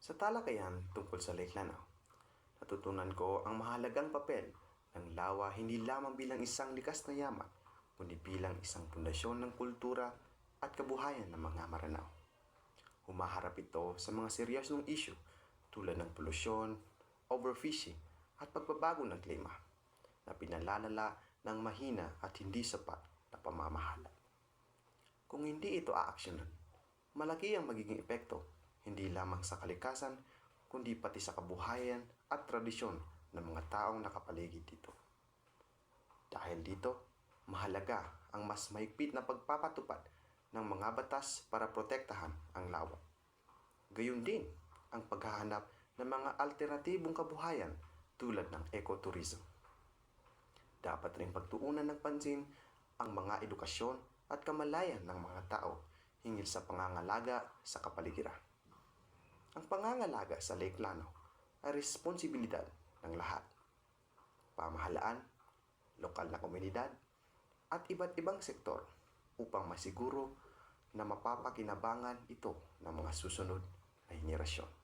Sa talakayan tungkol sa Lake Lanao, natutunan ko ang mahalagang papel ng lawa hindi lamang bilang isang likas na yaman, kundi bilang isang pundasyon ng kultura at kabuhayan ng mga Maranao. Humaharap ito sa mga seryosong issue tulad ng polusyon, overfishing at pagbabago ng klima na pinalalala ng mahina at hindi sapat na pamamahala. Kung hindi ito aaksyonan, malaki ang magiging epekto hindi lamang sa kalikasan kundi pati sa kabuhayan at tradisyon ng mga taong nakapaligid dito. Dahil dito, mahalaga ang mas mahigpit na pagpapatupad ng mga batas para protektahan ang lawa. Gayon din ang paghahanap ng mga alternatibong kabuhayan tulad ng ecotourism. Dapat rin pagtuunan ng pansin ang mga edukasyon at kamalayan ng mga tao hinggil sa pangangalaga sa kapaligiran. Ang pangangalaga sa Lake Lanao ay responsibilidad ng lahat. Pamahalaan, lokal na komunidad, at iba't ibang sektor upang masiguro na mapapakinabangan ito ng mga susunod na henerasyon.